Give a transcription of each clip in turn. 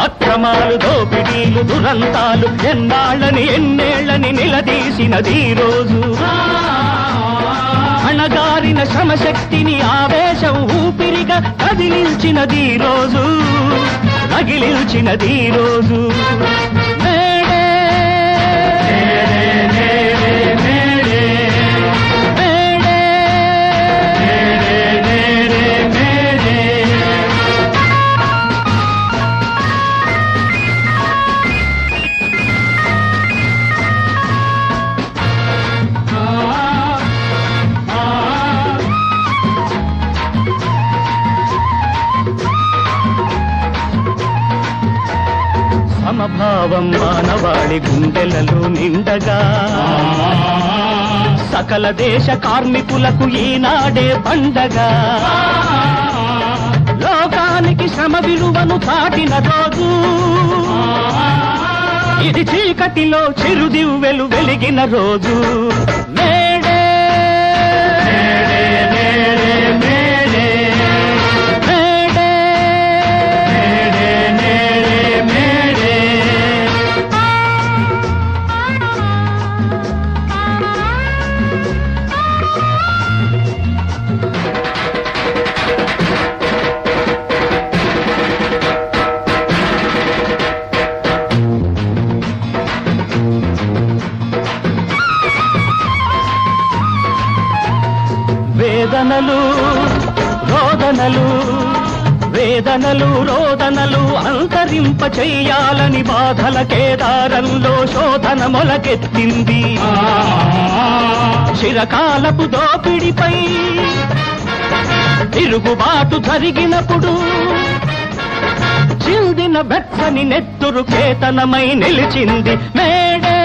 అక్రమాలు దోపిడీలు దురంతాలు ఎన్నేళ్లని నిలదీసినది రోజు అణగారిన శ్రమశక్తిని ఆవేశం ఊపిరిగా కదిలించినది రోజు రగిలించినది రోజు సమభావం మానవాళి గుండెలలో నిండగా సకల దేశ కార్మికులకు ఈనాడే పండగ లోకానికి శ్రమ విలువను చాటిన రోజు ఇది చీకటిలో చిరుదివ్వెలు వెలిగిన రోజు వేదనలు రోదనలు అంతరింప చెయ్యాలని బాధల కేదారంలో శోధన మొలకెత్తింది చిరకాలపు దోపిడిపై తిరుగుబాటు జరిగినప్పుడు చిందిన బెచ్చని నెత్తురు కేతనమై నిలిచింది మేడే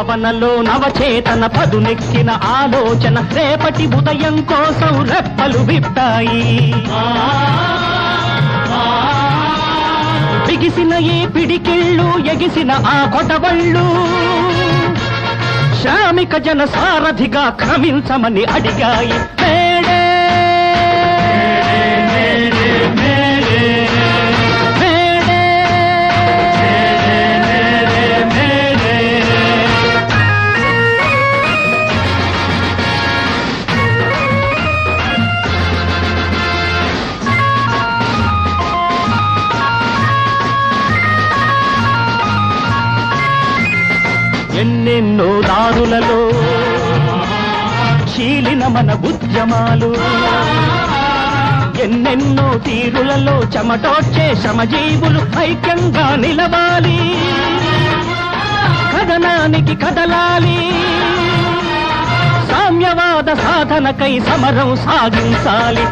భావనలో నవచేతన పదునెక్కిన ఆలోచన రేపటి ఉదయం కోసం రెప్పలు విప్పాయి బిగిసిన ఈ పిడికిళ్ళు ఎగిసిన ఆ కొటవళ్ళు శ్రామిక జన సారథిగా క్రమించమని అడిగాయి ఎన్నెన్నో దారులలో చీలిన మన ఉద్యమాలు ఎన్నెన్నో తీరులలో చెమటోడ్చే శ్రమజీవులు ఐక్యంగా నిలవాలి కథనానికి కదలాలి సామ్యవాద సాధనకై సమరం సాగించాలి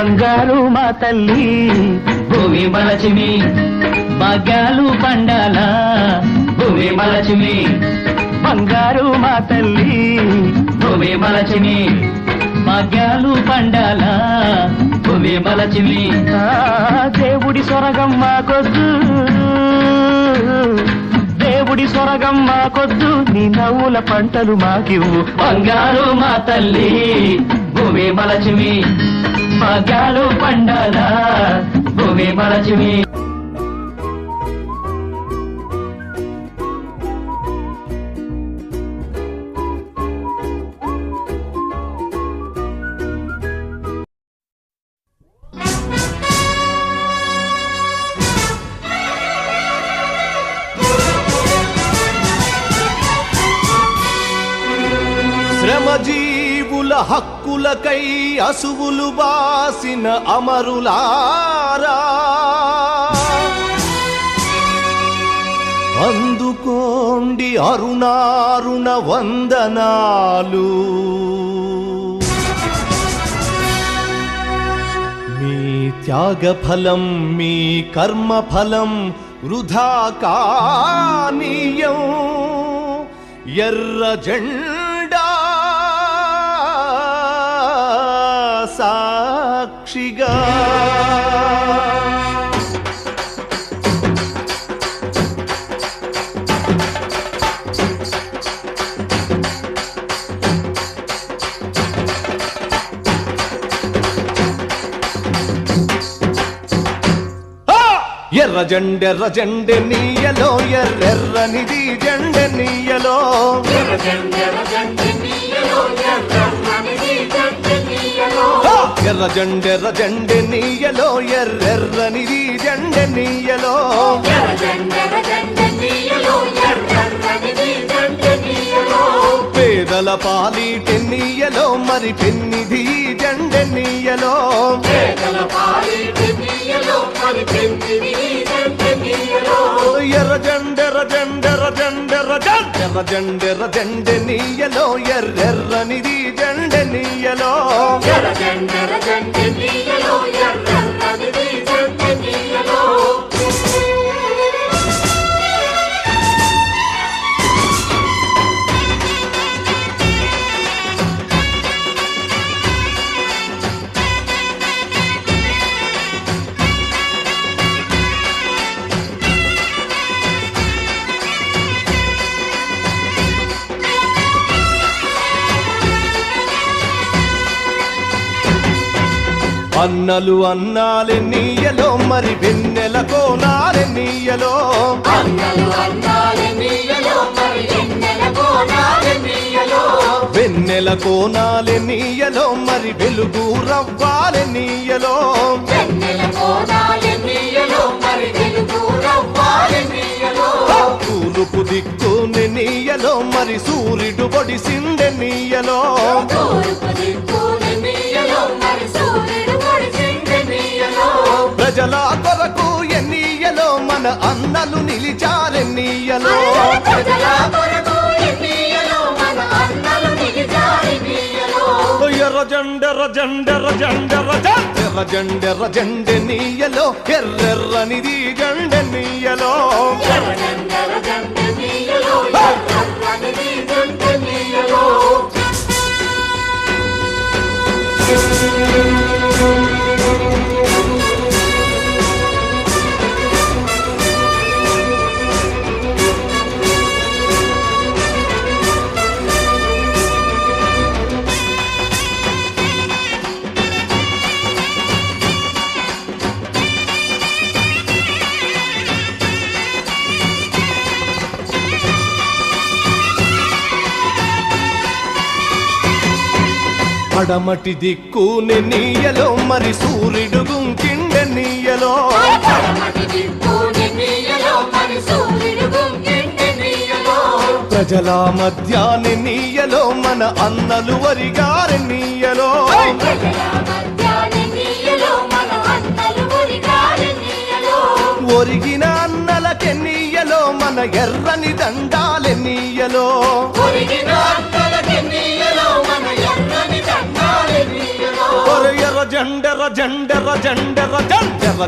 బంగారు మా తల్లి భూమి మలచిమి భాగ్యాలు పండాల భూమి మలచిమి బంగారు మా తల్లి భూమి మలచిమి భాగ్యాలు పండాల భూమి మలచిమి దేవుడి స్వర్గం మాకొద్దు దేవుడి స్వర్గం మాకొద్దు నీ నవ్వుల పంటలు మాకివ్వు బంగారు మా తల్లి భూమి మలచిమి భాగ్యాలు పండాల భూమి మలచిమి శ్రమజీవుల హక్కులకై అసువులు బాసిన అమరులారా అందుకోండి అరుణారుణ వందనాలు మీ త్యాగఫలం మీ కర్మఫలం వృధా కానీయం ఎర్ర జెండా సాక్షిగా ఎర్ర జెండె నీయలో ఎర్రెర్రనిది జెండె నీయలో ఎర్ర జెండె నీయలో ఎర్రెర్రనిది జెండె నీయలో పేదల పాలిటె నీయలో మరి పెన్నిది జెండె నీయలో ఎర్ర జెండె నీయలో ఎర్రెర్రనిది జెండె నీయలో అన్నలు అన్నాలే నీయలో మరి వెన్నెల కోనాలే నీయలో వెన్నెల కోనాలే నీయలో మరి వెలుగు రవ్వాలే నీయలో తూర్పు దిక్కుని నీయలో మరి సూర్యుడు పొడిసిందె నీయలో ప్రజల కొరకు ఎన్నీయలో మన అన్నలు నిలిచారెన్నీయలో ఎర్ర జెండె నీయలో ఎర్రెర్రనిది జెండె నీయలో పడమటి దిక్కుని నీయలో మరి సూర్యుడు గుంకిండె నీయలో ప్రజల మధ్యాని నీయలో మన అన్నలు వరిగారి నీయలో ఒరిగిన అన్నలకె నీయలో మన ఎర్రని దండాలె నీయలో ఎర్ర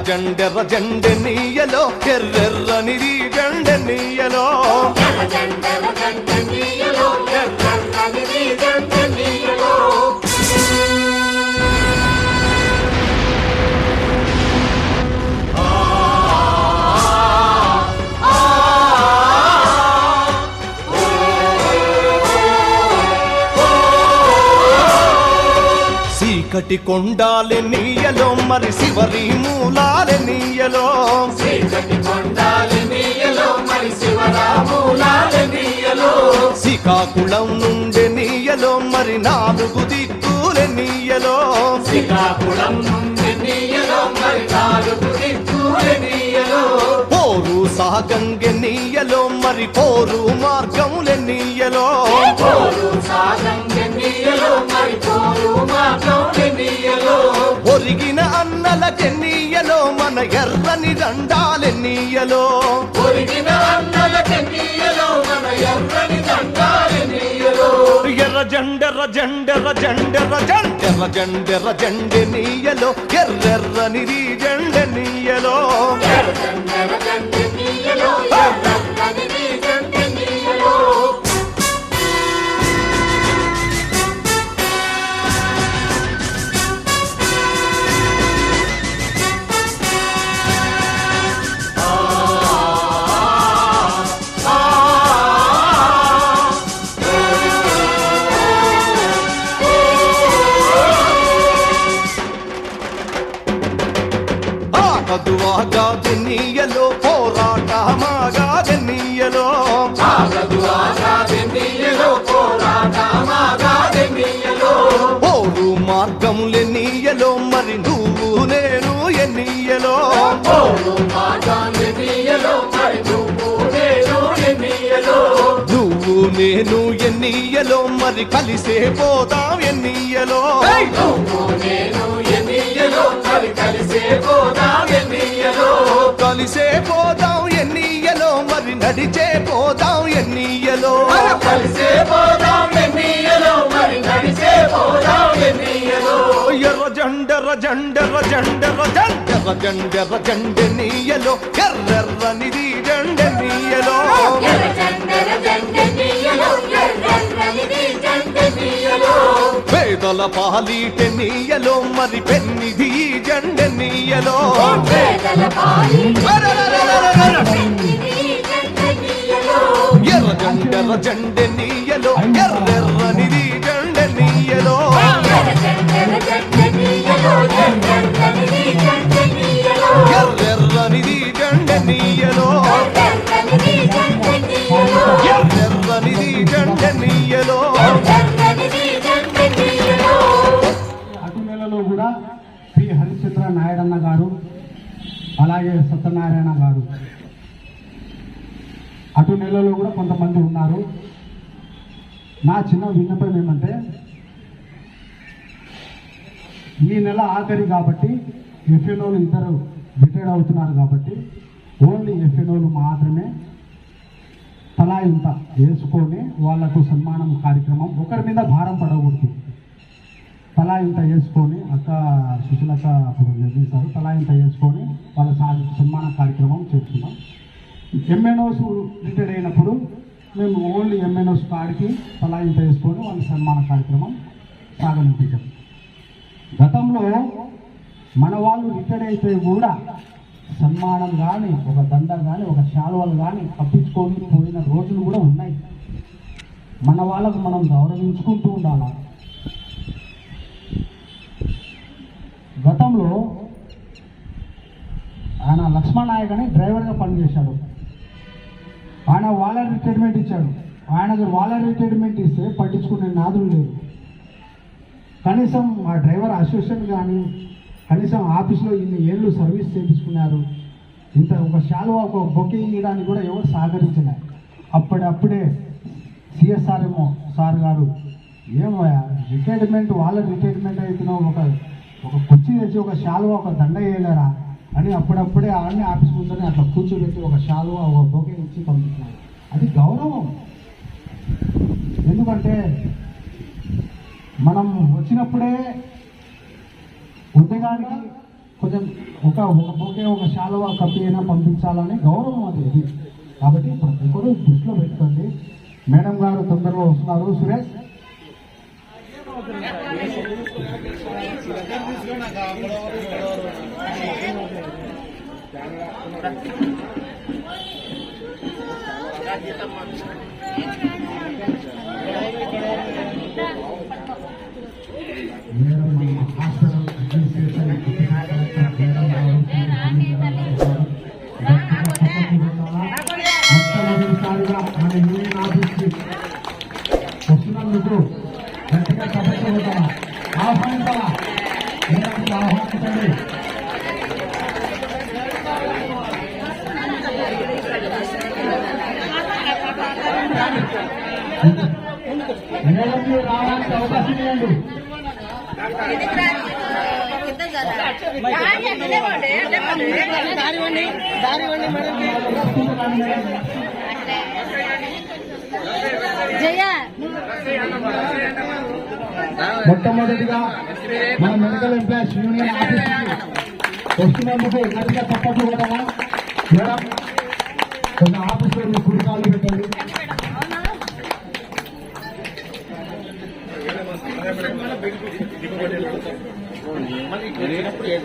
జెండె నీయలో ఎర్రెర్రనిది జెండె నీయలో చీకటి కొండాలె నీయలో మరి శివరి మూలాలె నీయలో శ్రీకాకుళం నుండి నీయలో మరి నాలుగు దిక్కులె నీయలో పోరు సాగంగె నీయలో మరి పోరు మార్గములె నీయలో ఒరిగిన అన్నలకె నీయలో మన ఎర్రని దండాలె నీయలో ఎర్ర జండెర్ర జండెర్ర జండెర్ర జండెర్ర జండెర్ర జండె నీయలో ఎర్రెర్రనిది జండె నీయలో ఆగదువాగాదెన్నీయలో పోరాటమాగాదెన్నీయలో పోరు మార్గములెన్నీయలో మరి నువ్వు నేను ఎన్నీయలో నువ్వు నేను ఎన్నీయలో మరి కలిసే పోదాం ఎన్నీయలో కలిసే పోదాం ఎన్నీయలో మరి నడిచే పోదాం ఎన్నీయలో ఎర్ర జండెర్ర జండెర్ర జండెర్ర జండెర్ర జండెర్ర జండె నీయలో ఎర్రెర్రనిది జండె నీయలో పేదల పాలీటె నీయలో మరి పెన్నిది జండె నీయలో ఎర్ర జండెర్ర జండె నీయలో ఎర్రెర్రనిది జండె నీయలో ఎర్రెర్రనిది జండె నీయలో ఎర్రెర్రనిది జండె నీయలో అటు నెలలో కూడా పి హరిశ్చంద్ర నాయుడన్న గారు అలాగే సత్యనారాయణ గారు అటు నెలలో కూడా కొంతమంది ఉన్నారు. నా చిన్న విన్నపం ఏమంటే ఈ నెల ఆఖరి కాబట్టి ఎఫ్ఎన్ఓలు ఇద్దరు రిటైర్డ్ అవుతున్నారు కాబట్టి ఓన్లీ ఎఫ్ఎన్ఓలు మాత్రమే తలా ఇంత వేసుకొని వాళ్లకు సన్మానం కార్యక్రమం ఒకరి మీద భారం పడకూడదు. తలా ఇంత వేసుకొని అక్క సుశీలక్క అప్పుడు నిర్మిస్తారు. తలా ఇంత వేసుకొని వాళ్ళ సన్మాన కార్యక్రమం చేస్తున్నాం. ఎంఎన్ఓస్ రిటైర్డ్ అయినప్పుడు మేము ఓన్లీ ఎంఎన్ఓస్ కాడికి తలా ఇంత వేసుకొని వాళ్ళ సన్మాన కార్యక్రమం సాగనిపించాం. గతంలో మన వాళ్ళు రిటైర్డ్ అయితే కూడా సన్మానం కానీ ఒక దండ కానీ ఒక శాలువలు కానీ కప్పించుకొని పోయిన రోజులు కూడా ఉన్నాయి. మన వాళ్ళకు మనం గౌరవించుకుంటూ ఉండాలి. గతంలో ఆయన లక్ష్మణ్ నాయక్ అని డ్రైవర్గా పనిచేశాడు. ఆయన వాళ్ళ రిటైర్మెంట్ ఇచ్చాడు. ఆయనకు వాళ్ళ రిటైర్మెంట్ ఇస్తే పట్టించుకునే నాదులు లేరు. కనీసం ఆ డ్రైవర్ అసోసియేషన్ కానీ కనీసం ఆఫీస్లో ఇన్ని ఏళ్ళు సర్వీస్ చేయించుకున్నారు. ఇంత ఒక శాలువ ఒక బొకే ఇవ్వడానికి కూడా ఎవరు సహకరించినారు. అప్పుడే సిఎస్ఆర్ ఏమో సార్ గారు ఏమో రిటైర్మెంట్ వాళ్ళ రిటైర్మెంట్ అయితేనో ఒక కుర్చీ తెచ్చి ఒక శాలువ ఒక దండ వేయలేరా అని అప్పుడప్పుడే ఆడనే ఆఫీస్ ముందరనే అట్లా కూర్చోబెట్టి ఒక శాలువ ఒక బొకే ఇచ్చి పంపించినారు. అది గౌరవం. ఎందుకంటే మనం వచ్చినప్పుడే ఉద్యోగానికి కొంచెం ఒక బొకే ఒక శాలువ కప్పి అయినా పంపించాలని గౌరవం అది. కాబట్టి ప్రతి ఒక్కరు దృష్టిలో పెట్టుకోండి. మేడం గారు తొందరలో వస్తున్నారు. సురేష్ మేడం హాస్పిటల్ అడ్మినిస్ట్రేషన్ మొట్టమొదటిసారిగా మన యూనియన్ ఆఫీస్కి వస్తున్నందుకు గట్టిగా సభ్యులుగా ఆహ్వానించాలా ఆహ్వానించండి. రావడానికి అవకాశం ఇవ్వండి. జయ మొట్టమొదటిగా మన మెడికల్ ఎంప్లాయీస్ యూనియన్ ఆఫీస్కి వస్తున్నందుకు గట్టిగా తప్పట్లు కూడా మేడం కొంచెం ఆఫీస్లో మీరు కుడికాలు పెట్టండి.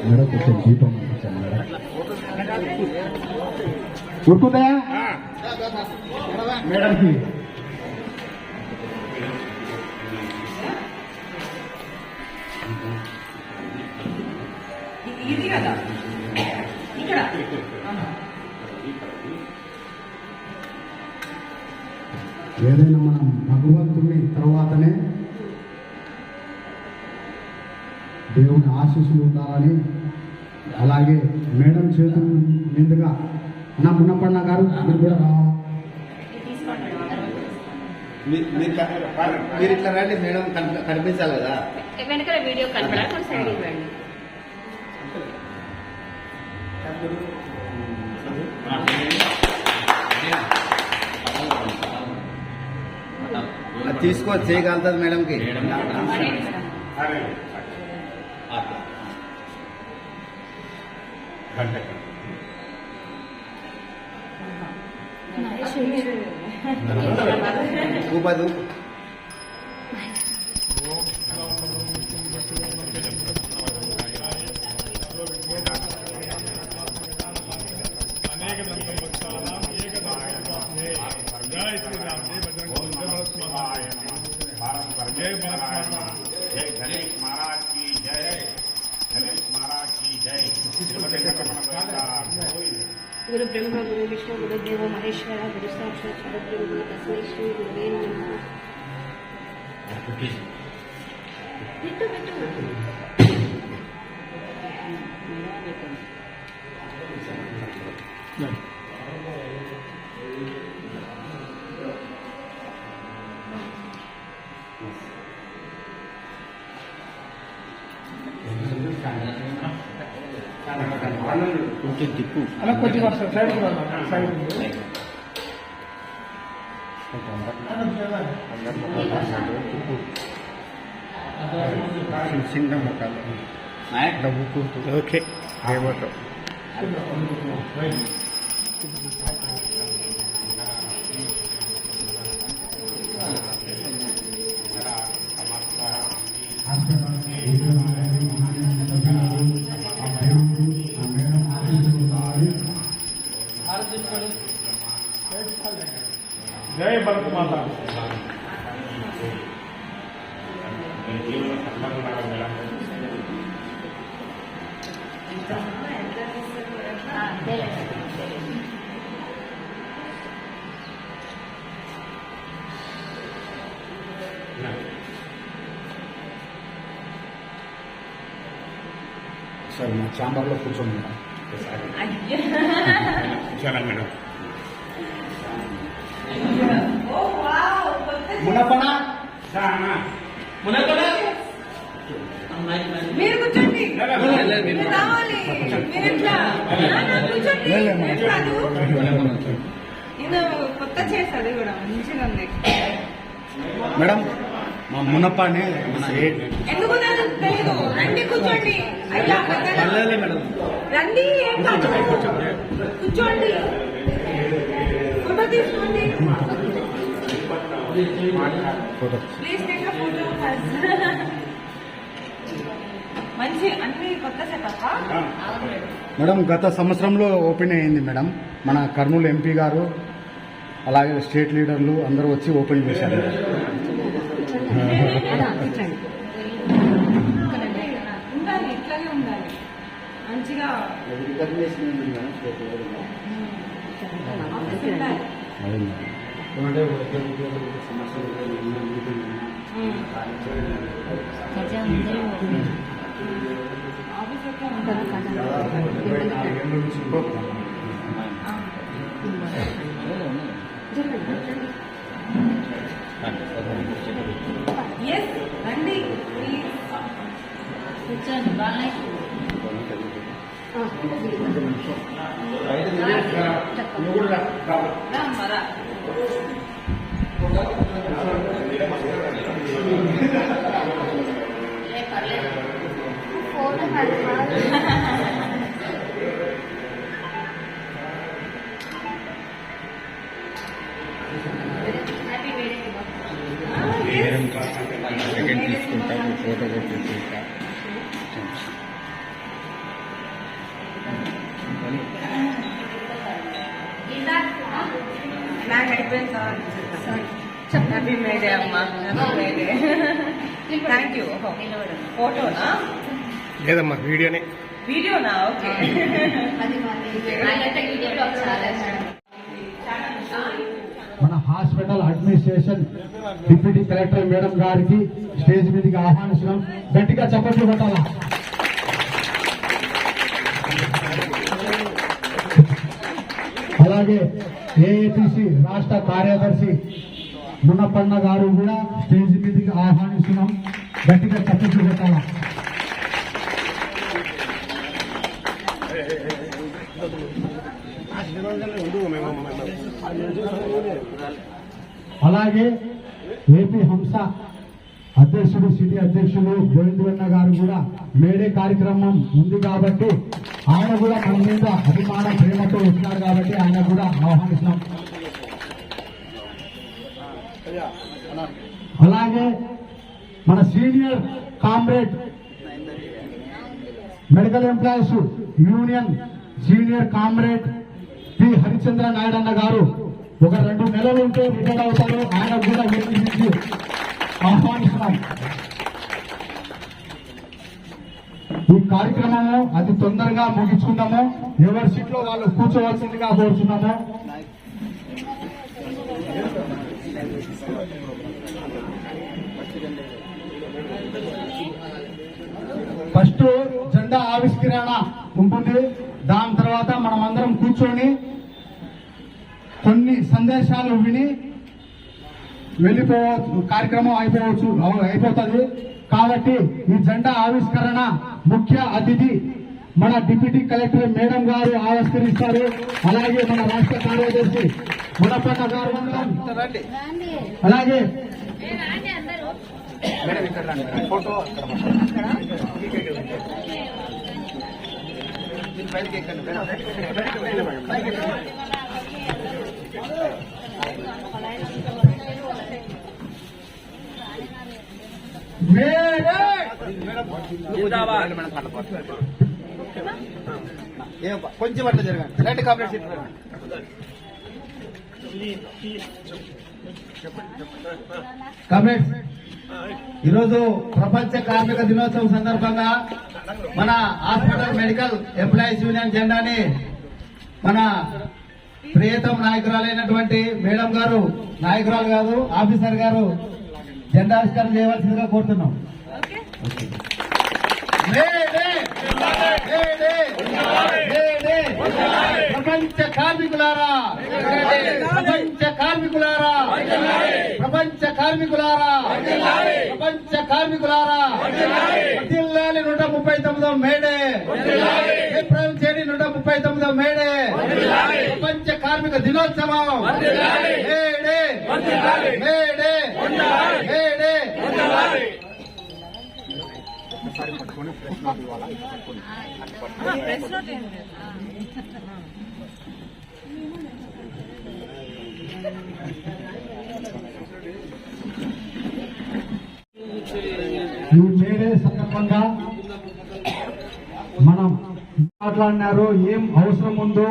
మేడం కొంచెం దీపం ఉరుకుందా మేడంకి ఇది కదా ఇక్కడ ఏదైనా మనం భగవంతుని తర్వాతనే దేవుని ఆశీస్సులు ఉండాలని, అలాగే మేడం చేతుల మీదుగా నా మున్నపన్న గారు మీరు కూడా రావాలి. మీరు ఇట్లా రండి మేడం, కనిపించాలి కదా. వెనకాల వీడియో కనపడాలి, కొంచెం సైడ్ ఇవ్వండి. తీసుకో చేయగలుగుతుంది మేడంకి. ఊపదు जय गणेश महाराज की जय, गणेश महाराज की जय. गुरु ब्रह्मा गुरु विष्णु गुरु देव महेश्वर गुरु साक्षात् परब्रह्म तस्मै श्री गुरुवे नमः. పెట్టు కొంచెం తిప్పు. అలా కొద్దిగా సైడ్ సైడ్ చిన్న మొక్కలు డబ్బు కూర్చు. ఓకే ఏమవుతాం జై భరత్ మాత. సరే మా ఛాంబర్లో కూర్చోండి మేడం. चला मैडम. మునపన మీరు కూర్చోండి, మీరు రావాలి, మీరు ఎట్లా కూర్చోండి. నేను కొత్త చేస్తాడు కూడా మంచిగా ఉంది. మేడం మా మునప్పని ఎందుకు నాకు తెలియదు. రండి కూర్చోండి. అయ్యా మేడం రండి, ఏం కాదు. కూర్చోండి, ఫోటో తీసుకోండి. Please take photo. మంచి అన్ని కొత్త సెటప్. మేడం గత సంవత్సరంలో ఓపెన్ అయింది మేడం. మన కర్నూలు ఎంపీ గారు అలాగే స్టేట్ లీడర్లు అందరూ వచ్చి ఓపెన్ చేశారు. ఉండాలి, ఇట్లాగే ఉండాలి మంచిగా. ఆఫీస్ అయితే ఎస్ రండి ప్లీజ్. కూర్చోండి, బాగా మరా మేడం సెకండ్ తీసుకుంటా ఫోటో కూడా తీసుకుంటా. నాకు అయిపోయింది సార్. హ్యాపీ మేడే అమ్మా, హ్యాపీ మేడే. Thank you. ఫోటోనా లేదమ్మా వీడియోనే. వీడియోనా? ఓకే. మన hospital administration deputy collector madam గారికి స్టేజ్ మీదకి ఆహ్వానిస్తున్నాం. గట్టిగా చప్పట్లు కొట్టాలా. అలాగే ఏఐటిసి రాష్ట్ర కార్యదర్శి మున్నపన్న గారు కూడా స్టేజ్ మీదకి ఆహ్వానిస్తున్నాం. గట్టిగా చప్పట్లు కొట్టాలా. అలాగే ఏపీ హంస అధ్యక్షుడు సిటీ అధ్యక్షులు గోవిందన్న గారు కూడా మేడే కార్యక్రమం ఉంది కాబట్టి ఆయన కూడా మన మీద అభిమాన ప్రేమతో వచ్చినారు కాబట్టి ఆయన కూడా ఆహ్వానిస్తున్నాం. అలాగే మన senior comrade medical employees union senior comrade P Harichandra Naidu అన్న గారు ఒక 2 నెలలు ఉంటే రిటైర్ అవుతారు. ఆయన కూడా వేదిక ఆహ్వానిస్తున్నాం. ఈ కార్యక్రమము అతి తొందరగా ముగించుకుందాము. ఎవరి సీట్లో వాళ్ళు కూర్చోవలసిందిగా కోరుతున్నాము. ఫస్ట్ జెండా ఆవిష్కరణ ఉంటుంది. దాని తర్వాత మనం అందరం కూర్చొని కొన్ని సందేశాలు విని వెళ్ళిపోవచ్చు. కార్యక్రమం అయిపోతుంది. కాబట్టి ఈ జెండా ఆవిష్కరణ ముఖ్య అతిథి మన డిప్యూటీ కలెక్టర్ మేడం గారు ఆవిష్కరిస్తారు. అలాగే మన రాష్ట్ర కార్యదర్శి మునపన్న గారు, అలాగే కొంచెం అట్లా జరగండి. Right complex comments. ఈరోజు ప్రపంచ కార్మిక దినోత్సవం సందర్భంగా మన హాస్పిటల్ మెడికల్ ఎంప్లాయీస్ యూనియన్ జెండాని మన ప్రియతమ నాయకురాలైనటువంటి మేడం గారు, నాయకురాలు కాదు ఆఫీసర్ గారు, జెండావిష్కరణ చేయవలసిందిగా కోరుతున్నాం. ప్రపంచ కార్మికులారా, ప్రపంచ కార్మికులారా, ప్రపంచ కార్మికులారా, ప్రపంచ కార్మికులారా, వర్ధిల్లాలి 139వ మేడే, ఏప్రిల్ 139వ మేడే, ప్రపంచ కార్మిక దినోత్సవం. May Day May Day May Day. ఈ మేడే సందర్భంగా మనం మాట్లాడినారు, ఏం అవసరం ఉందో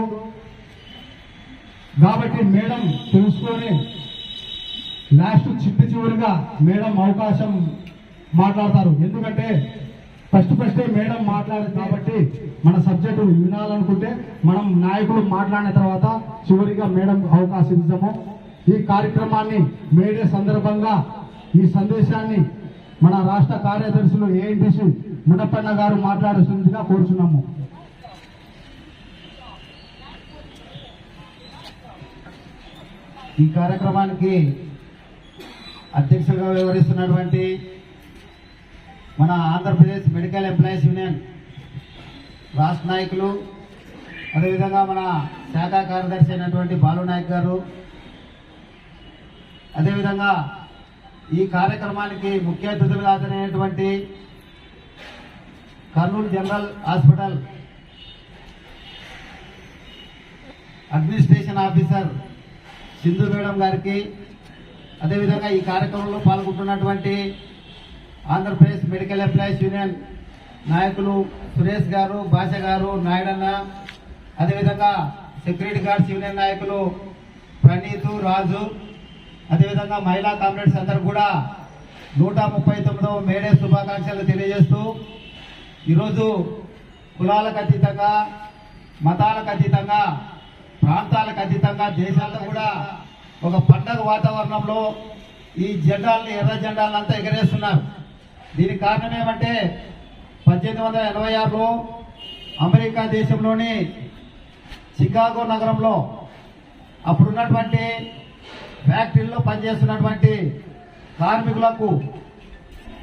కాబట్టి మేడం తెలుసుకొని లాస్ట్ చివరిగా మేడం అవకాశం మాట్లాడతారు. ఎందుకంటే ఫస్ట్ మేడం మాట్లాడదు కాబట్టి మన సబ్జెక్టు వినాలనుకుంటే మనం నాయకులు మాట్లాడిన తర్వాత చివరిగా మేడం అవకాశం ఇద్దాము. ఈ కార్యక్రమాన్ని మేడే సందర్భంగా ఈ సందేశాన్ని మన రాష్ట్ర కార్యదర్శులు ఏఐటిసి మునపన్న గారు మాట్లాడుతుందిగా కోరుచున్నాము. ఈ కార్యక్రమానికి అధ్యక్షులుగా వ్యవహరిస్తున్నటువంటి మన ఆంధ్రప్రదేశ్ మెడికల్ ఎంప్లాయీస్ యూనియన్ రాష్ట్ర నాయకులు, అదేవిధంగా మన శాఖ కార్యదర్శి అయినటువంటి బాలు నాయక్ గారు, అదేవిధంగా ఈ కార్యక్రమానికి ముఖ్య అతిథులుగా హాజరైనటువంటి Kurnool general hospital administration officer Sindhu madam గారికి, అదేవిధంగా ఈ కార్యక్రమంలో పాల్గొంటున్నటువంటి ఆంధ్రప్రదేశ్ మెడికల్ ఎంప్లాయీస్ యూనియన్ నాయకులు సురేష్ గారు, భాష గారు, నాయుడన్న, అదేవిధంగా సెక్యూరిటీ గార్డ్స్ యూనియన్ నాయకులు ప్రణీతు, రాజు, అదేవిధంగా మహిళా కామ్రేడ్స్ అందరూ కూడా 139వ మేడే శుభాకాంక్షలు తెలియజేస్తూ ఈరోజు కులాలకు అతీతంగా, మతాలకు అతీతంగా, ప్రాంతాలకు అతీతంగా దేశాల్లో కూడా ఒక పండగ వాతావరణంలో ఈ జెండాలని, ఎర్ర జెండాలను అంతా ఎగరేస్తున్నారు. దీనికి కారణం ఏమంటే 1886లో అమెరికా దేశంలోని చికాగో నగరంలో అప్పుడున్నటువంటి ఫ్యాక్టరీల్లో పనిచేస్తున్నటువంటి కార్మికులకు,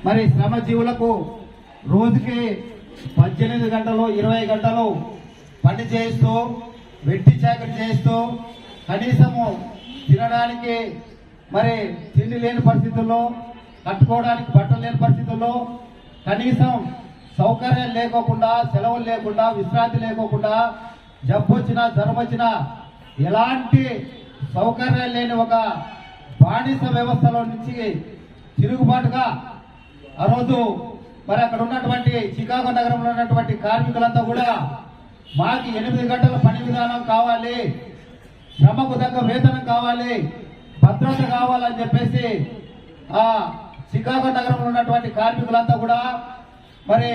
మరి శ్రమజీవులకు రోజుకి 18 గంటలు, 20 గంటలు పని చేయిస్తూ, వెట్టి చాకరీ చేయిస్తూ, కనీసము తినడానికి మరి తిండి లేని పరిస్థితుల్లో, కట్టుకోవడానికి బట్టలు లేని పరిస్థితుల్లో, కనీసం సౌకర్యాలు లేకోకుండా, సెలవులు లేకుండా, విశ్రాంతి లేకోకుండా, జబ్బు వచ్చినా, జ్వరం వచ్చినా ఎలాంటి సౌకర్యాలు లేని ఒక బానిస వ్యవస్థలో నుంచి తిరుగుబాటుగా ఆ రోజు మరి అక్కడ ఉన్నటువంటి చికాగో నగరంలో ఉన్నటువంటి కార్మికులంతా కూడా మాకు 8 గంటల పని విధానం కావాలి, శ్రమకు తగ్గ వేతనం కావాలి, భద్రత కావాలని చెప్పేసి ఆ చికాగో నగరంలో ఉన్నటువంటి కార్మికులంతా కూడా మరి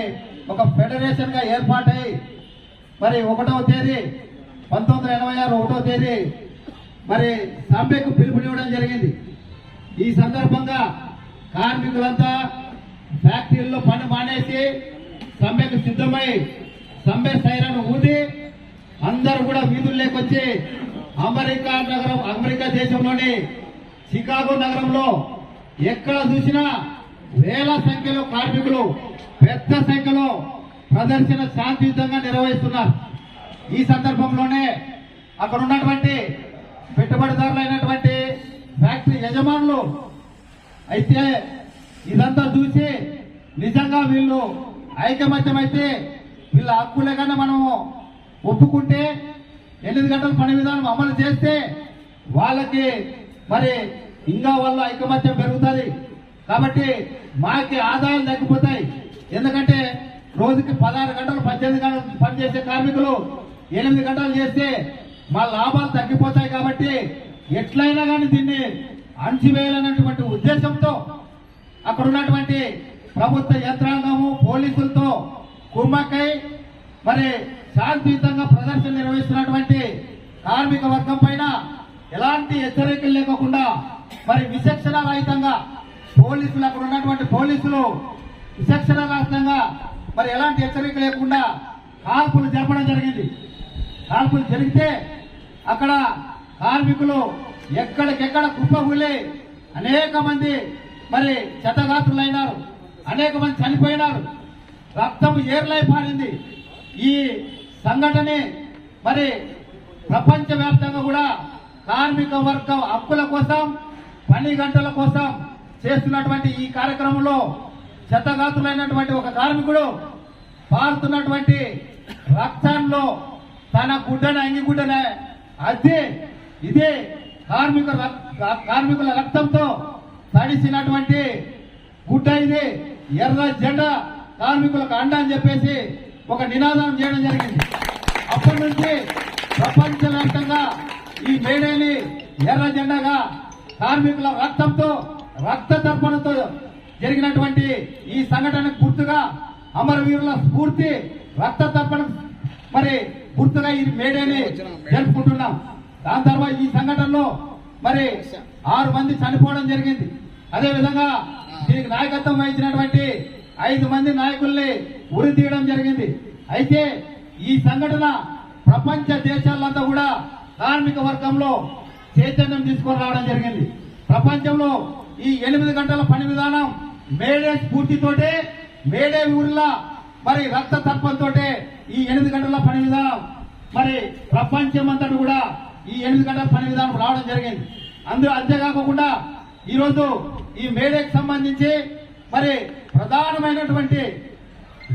ఒక ఫెడరేషన్ గా ఏర్పాటై మరి 1వ తేదీ 1986 1వ తేదీ మరి సమ్మెకు పిలుపునివ్వడం జరిగింది. ఈ సందర్భంగా కార్మికులంతా ఫ్యాక్టరీల్లో పని మానేసి సమ్మెకు సిద్ధమై సమ్మె సైరన్ ఊది అందరూ కూడా వీధుల్లోకి వచ్చి అమెరికా దేశంలోని చికాగో నగరంలో ఎక్కడ చూసినా వేల సంఖ్యలో కార్మికులు పెద్ద సంఖ్యలో ప్రదర్శన శాంతియుతంగా నిర్వహిస్తున్నారు. ఈ సందర్భంలోనే అక్కడ ఉన్నటువంటి పెట్టుబడిదారులైనటువంటి ఫ్యాక్టరీ యజమానులు అయితే ఇదంతా చూసి నిజంగా వీళ్ళు ఐకమత్యమైతే వీళ్ళ హక్కులేగానే మనము ఒప్పుకుంటే 8 గంటల పని విధానం అమలు చేస్తే వాళ్ళకి మరి ఇంకా వాళ్ళ ఐకమత్యం పెరుగుతుంది. కాబట్టి మాకి ఆదాయాలు తగ్గిపోతాయి. ఎందుకంటే రోజుకి 16 గంటలు 18 గంటలు పనిచేసే కార్మికులు 8 గంటలు చేస్తే మా లాభాలు తగ్గిపోతాయి. కాబట్టి ఎట్లయినా కానీ దీన్ని అణచివేయాలన్నటువంటి ఉద్దేశంతో అక్కడ ఉన్నటువంటి ప్రభుత్వ యంత్రాంగము, పోలీసులతో కుమ్మక్కై మరి శాంతియుతంగా ప్రదర్శన నిర్వహిస్తున్నటువంటి కార్మిక వర్గం పైన ఎలాంటి హెచ్చరికలు లేకుండా మరి విచక్షణ రహితంగా పోలీసులు, అక్కడ ఉన్నటువంటి పోలీసులు విచక్షణ రహితంగా మరి ఎలాంటి హెచ్చరిక లేకుండా కాల్పులు జరపడం జరిగింది. కాల్పులు జరిగితే అక్కడ కార్మికులు ఎక్కడికెక్కడ కుప్పకూలి అనేక మంది మరి క్షతగాత్రులైనారు, అనేక మంది చనిపోయినారు, రక్తం ఏర్లై పారింది. ఈ సంఘటన మరి ప్రపంచవ్యాప్తంగా కూడా కార్మిక వర్గం హక్కుల కోసం, పని గంటల కోసం చేస్తున్నటువంటి ఈ కార్యక్రమంలో క్షతగాత్రులైనటువంటి ఒక కార్మికుడు పారుతున్నటువంటి రక్తంలో తన గుడ్డన అంగిగుడ్డన అదే ఇదే కార్మికుల రక్తంతో తడిసినటువంటి గుడ్డ, ఇది ఎర్ర జెండా కార్మికులకు అండ అని చెప్పేసి ఒక నినాదం చేయడం జరిగింది. అప్పటి నుంచి ప్రపంచవ్యాప్తంగా ఈ మేడేని ఎర్ర జెండాగా కార్మికుల రక్తంతో, రక్త తర్పణతో జరిగినటువంటి ఈ సంఘటనకు గుర్తుగా అమరవీరుల స్ఫూర్తి రక్త తర్పణ మరి గుర్తుగా ఈ మేడేని జరుపుకుంటున్నాం. దాని తర్వాత ఈ సంఘటనలో మరి 6 మంది చనిపోవడం జరిగింది. అదేవిధంగా దీనికి నాయకత్వం వహించినటువంటి 5 మంది నాయకుల్ని ఉరి తీయడం జరిగింది. అయితే ఈ సంఘటన ప్రపంచ దేశాలంతా కూడా కార్మిక వర్గంలో చైతన్యం తీసుకొని రావడం జరిగింది. ప్రపంచంలో ఈ 8 గంటల పని విధానం మేడే స్ఫూర్తితోటే, మేడే ఊర్ల మరి రక్త తర్పంతో ఈ 8 గంటల పని విధానం మరి ప్రపంచం అంతటా కూడా ఈ 8 గంటల పని విధానం రావడం జరిగింది. అంతేకాకుండా ఈరోజు ఈ మేడేకి సంబంధించి మరి ప్రధానమైనటువంటి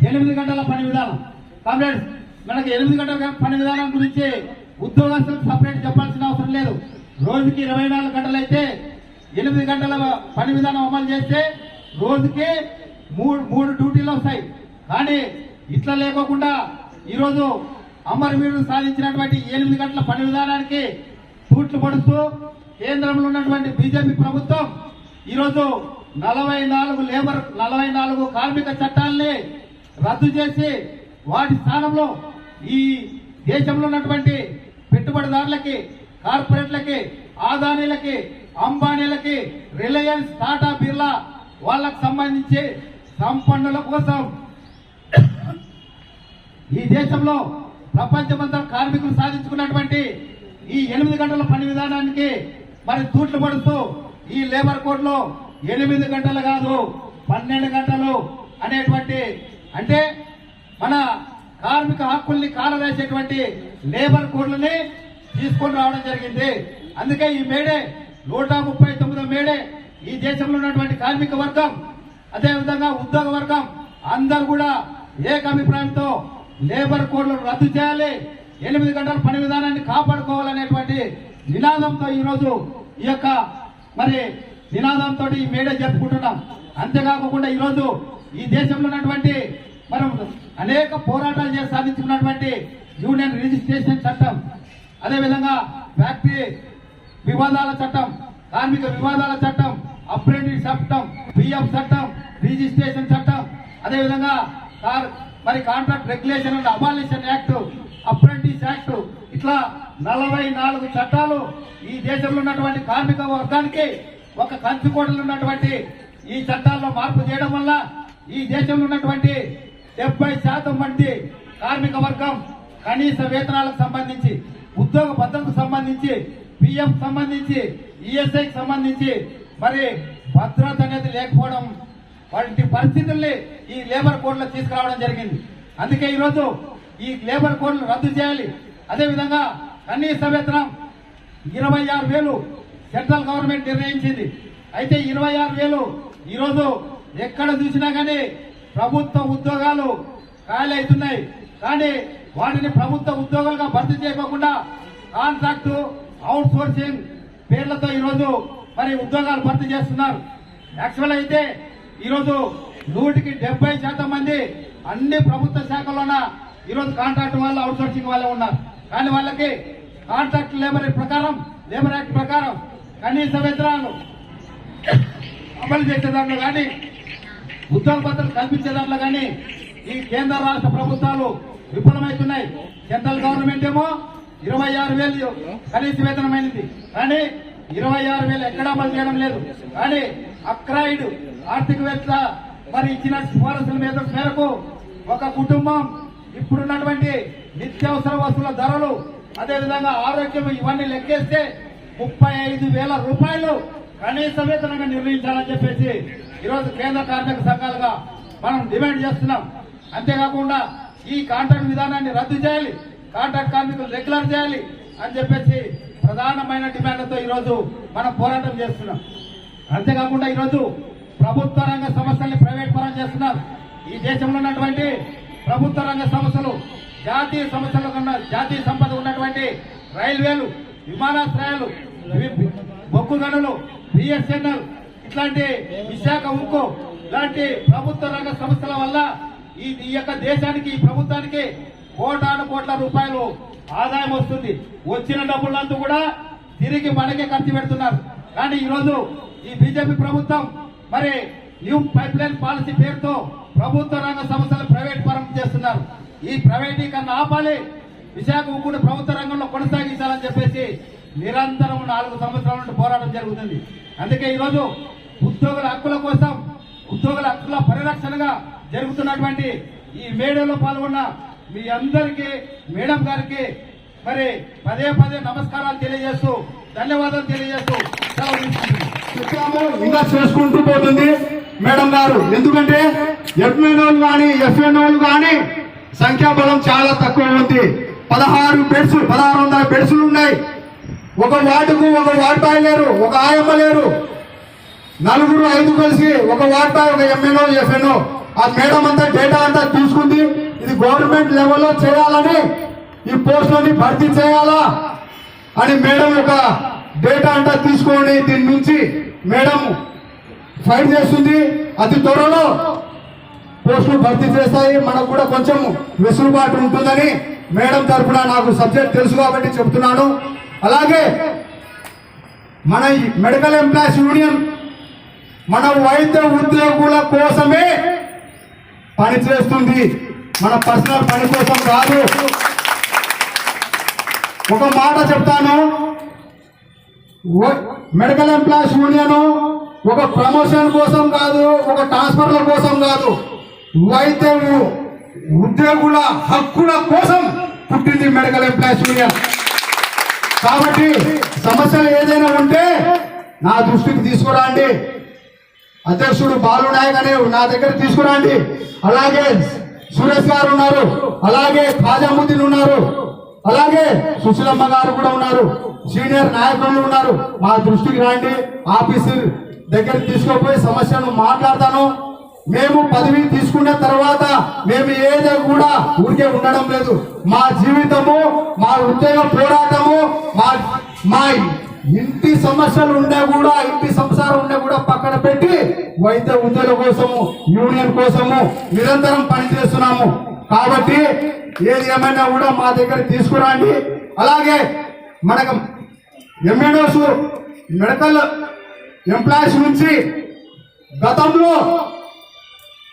8 గంటల పని విధానం. కామ్రేడ్స్, మనకి 8 గంటల పని విధానం గురించి ఉద్యోగస్తులకు సపరేట్ చెప్పాల్సిన అవసరం లేదు. రోజుకి 24 గంటలైతే 8 గంటల పని విధానం అమలు చేస్తే రోజుకి మూడు డ్యూటీలు వస్తాయి. కానీ ఇట్లా లేకోకుండా ఈరోజు అమరవీరుడు సాధించినటువంటి 8 గంటల పని విధానానికి తూట్లు పడుతూ కేంద్రంలో ఉన్నటువంటి బీజేపీ ప్రభుత్వం ఈరోజు 44 కార్మిక చట్టాలని రద్దు చేసి వాటి స్థానంలో ఈ దేశంలో ఉన్నటువంటి పెట్టుబడిదారులకి, కార్పొరేట్లకి, ఆదానీలకి, అంబానీలకి, రిలయన్స్, టాటా, బిర్లా వాళ్ళకు సంబంధించి సంపన్నుల కోసం ఈ దేశంలో ప్రపంచమంతా కార్మికులు సాధించుకున్నటువంటి ఈ 8 గంటల పని విధానానికి మరి తూట్లు పడుతూ ఈ లేబర్ కోడ్ లో 8 గంటలు కాదు 12 గంటలు అనేటువంటి, అంటే మన కార్మిక హక్కుల్ని కాలరాసేటువంటి లేబర్ కోడ్లని తీసుకొని రావడం జరిగింది. అందుకే ఈ మేడే 139వ మేడే ఈ దేశంలో ఉన్నటువంటి కార్మిక వర్గం, అదేవిధంగా ఉద్యోగ వర్గం అందరూ కూడా ఏకాభిప్రాయంతో లేబర్ కోడ్లను రద్దు చేయాలి, 8 గంటల పని విధానాన్ని కాపాడుకోవాలనేటువంటి నినాదంతో ఈరోజు ఈ యొక్క మరి నినాదంతో ఈ మేడే జరుపుకుంటున్నాం. అంతేకాకుండా ఈరోజు ఈ దేశంలో ఉన్నటువంటి మనం అనేక పోరాటాలు చేసి సాధించుకున్నటువంటి యూనియన్ రిజిస్ట్రేషన్ చట్టం, అదేవిధంగా ఫ్యాక్టరీ వివాదాల చట్టం, కార్మిక వివాదాల చట్టం, అప్రెంటిస్ చట్టం, పిఎఫ్ చట్టం, రిజిస్ట్రేషన్ చట్టం, అదేవిధంగా మరి contract regulation and abolition act, apprentice act, ఇట్లా 44 చట్టాలు ఈ దేశంలో ఉన్నటువంటి కార్మిక వర్గానికి ఒక కంచుకోటలో ఉన్నటువంటి ఈ చట్టాల్లో మార్పు చేయడం వల్ల ఈ దేశంలో ఉన్నటువంటి 70% మంది కార్మిక వర్గం కనీస వేతనాలకు సంబంధించి, ఉద్యోగ భద్రతకు సంబంధించి, పిఎఫ్ సంబంధించి, ఈఎస్ఐకి సంబంధించి మరి భద్రత అనేది లేకపోవడం వంటి పరిస్థితుల్ని ఈ లేబర్ కోడ్లో తీసుకురావడం జరిగింది. అందుకే ఈరోజు ఈ లేబర్ కోడ్లు రద్దు చేయాలి. అదేవిధంగా కనీస వేతనం 26,000 సెంట్రల్ గవర్నమెంట్ నిర్ణయించింది. అయితే 26,000 ఈరోజు ఎక్కడ చూసినా కానీ ప్రభుత్వ ఉద్యోగాలు ఖాళీ అవుతున్నాయి. కానీ వాటిని ప్రభుత్వ ఉద్యోగాలుగా భర్తీ చేయకుండా కాంట్రాక్టు, అవుట్ సోర్సింగ్ పేర్లతో ఈరోజు మరి ఉద్యోగాలు భర్తీ చేస్తున్నారు. యాక్చువల్ అయితే ఈరోజు 170% మంది అన్ని ప్రభుత్వ శాఖల్లోన ఈరోజు కాంట్రాక్ట్ వాళ్ళు, అవుట్ సోర్సింగ్ వాళ్ళే ఉన్నారు. కానీ వాళ్ళకి కాంట్రాక్ట్ లేబర్ యాక్ట్ ప్రకారం కనీస వేతనాలు అమలు చేసే దాంట్లో కానీ, ఉద్యోగ భద్రతలు కల్పించే దాంట్లో కానీ ఈ కేంద్ర రాష్ట్ర ప్రభుత్వాలు విఫలమవుతున్నాయి. సెంట్రల్ గవర్నమెంట్ ఏమో 26,000 కనీస వేతనమైంది, కానీ 26,000 ఎక్కడ అమలు చేయడం లేదు. కానీ అక్రాయిడ్ ఆర్థికవేత్త మరి ఇచ్చిన సిఫారసుల మేరకు ఒక కుటుంబం ఇప్పుడున్నటువంటి నిత్యావసర వస్తువుల ధరలు, అదేవిధంగా ఆరోగ్యం ఇవన్నీ లెక్కేస్తే 35,000 రూపాయలు కనీస వేతనంగా నిర్ణయించాలని చెప్పేసి ఈరోజు కేంద్ర కార్మిక సంఘాలుగా మనం డిమాండ్ చేస్తున్నాం. అంతేకాకుండా ఈ కాంట్రాక్ట్ విధానాన్ని రద్దు చేయాలి, కాంట్రాక్ట్ కార్మికులు రెగ్యులర్ చేయాలి అని చెప్పేసి ప్రధానమైన డిమాండ్లతో ఈరోజు మనం పోరాటం చేస్తున్నాం. అంతేకాకుండా ఈరోజు ప్రభుత్వ రంగ సంస్థల్ని ప్రైవేట్ పరం చేస్తున్నారు. ఈ దేశంలో ఉన్నటువంటి ప్రభుత్వ రంగ సంస్థలు, జాతీయ సంస్థలు జాతీయ సంపద ఉన్నటువంటి రైల్వేలు, విమానాశ్రయాలు, బొగ్గు గనులు, బిఎస్ఎన్ఎల్, ఇట్లాంటి విశాఖ ఉక్కు ఇలాంటి ప్రభుత్వ రంగ సంస్థల వల్ల ఈ యొక్క దేశానికి, ఈ ప్రభుత్వానికి కోట్ల రూపాయలు ఆదాయం వస్తుంది. వచ్చిన డబ్బులంతా కూడా తిరిగి మనకే ఖర్చు పెడుతున్నారు. కానీ ఈరోజు ఈ బీజేపీ ప్రభుత్వం మరి న్యూ పైప్ లైన్ పాలసీ పేరుతో ప్రభుత్వ రంగ సంస్థలు ప్రైవేట్ పరం చేస్తున్నారు. ఈ ప్రైవేటీకరణ ఆపాలి, విశాఖ ఉక్కును ప్రభుత్వ రంగంలో కొనసాగించాలని చెప్పేసి నిరంతరం 4 సంవత్సరాల నుండి పోరాటం జరుగుతుంది. అందుకే ఈరోజు ఉద్యోగుల హక్కుల కోసం, ఉద్యోగుల హక్కుల పరిరక్షణగా జరుగుతున్నటువంటి ఈ మేడలో పాల్గొన్న మీ అందరికీ, మేడం గారికి మరి పదే నమస్కారాలు తెలియజేస్తూ, ధన్యవాదాలు తెలియజేస్తూ సెలవు తీసుకుంటున్నాను. ఇంకా చేసుకుంటూ పోతుంది మేడం గారు. ఎందుకంటే ఎంఎన్ఓలు కానీ ఎఫ్ఎన్ఓలు కానీ సంఖ్యాబలం చాలా తక్కువ ఉంది. 1600 బెడ్స్లు ఉన్నాయి. ఒక వార్డుకు ఒక వార్డ్ బాయ్ లేరు, ఒక ఆయమ్మ లేరు, 4-5 కలిసి ఒక వార్డ్ బాయ్, ఒక ఎంఎన్ఓ ఎఫ్ఎన్ఓ. ఆ మేడం అంతా డేటా అంతా తీసుకుంది. ఇది గవర్నమెంట్ లెవెల్లో చేయాలని, ఈ పోస్టులని భర్తీ చేయాలా అని మేడం ఒక డేటా అంతా తీసుకొని దీని నుంచి మేడం ఫైట్ చేస్తుంది. అతి త్వరలో పోస్టులు భర్తీ చేస్తాయి. మనకు కూడా కొంచెం వెసులుబాటు ఉంటుందని మేడం తరఫున నాకు సబ్జెక్ట్ తెలుసు కాబట్టి చెప్తున్నాను. అలాగే మన మెడికల్ ఎంప్లాయీస్ యూనియన్ మన వైద్య ఉద్యోగుల కోసమే పనిచేస్తుంది, మన పర్సనల్ పని కోసం కాదు. ఒక మాట చెప్తాను, మెడికల్ ఎంప్లాయీస్ యూనియన్ ఒక ప్రమోషన్ కోసం కాదు, ఒక ట్రాన్స్ఫర్ల కోసం కాదు, వైద్య ఉద్యోగుల హక్కుల కోసం పుట్టింది మెడికల్ ఎంప్లాయీస్ యూనియన్. కాబట్టి సమస్యలు ఏదైనా ఉంటే నా దృష్టికి తీసుకురండి. అధ్యక్షుడు బాలు నాయక్ అనే నా దగ్గర తీసుకురండి. అలాగే సురేష్ గారు ఉన్నారు, అలాగే ఖాజాముద్దీన్ ఉన్నారు, అలాగే సుశీలమ్మ గారు కూడా ఉన్నారు, సీనియర్ నాయకులు ఉన్నారు. మా దృష్టికి రండి, ఆఫీసర్ దగ్గరికి తీసుకుపోయి సమస్యను మాట్లాడతాను. మేము పదవి తీసుకున్న తర్వాత మేము ఏదో కూడా ఊరికే ఉండడం లేదు. మా జీవితము, మా ఉద్యోగ పోరాటము, మా ఇంటి సమస్యలు ఉండే కూడా, ఇంటి సంసారం ఉండే కూడా పక్కన పెట్టి వైద్య ఉద్యోగుల కోసము, యూనియన్ కోసము నిరంతరం పనిచేస్తున్నాము. కాబట్టి ఏది ఏమైనా కూడా మా దగ్గర తీసుకురండి. అలాగే మనకు ఎంఎన్ఓస్ మెడికల్ ఎంప్లాయీస్ నుంచి గతంలో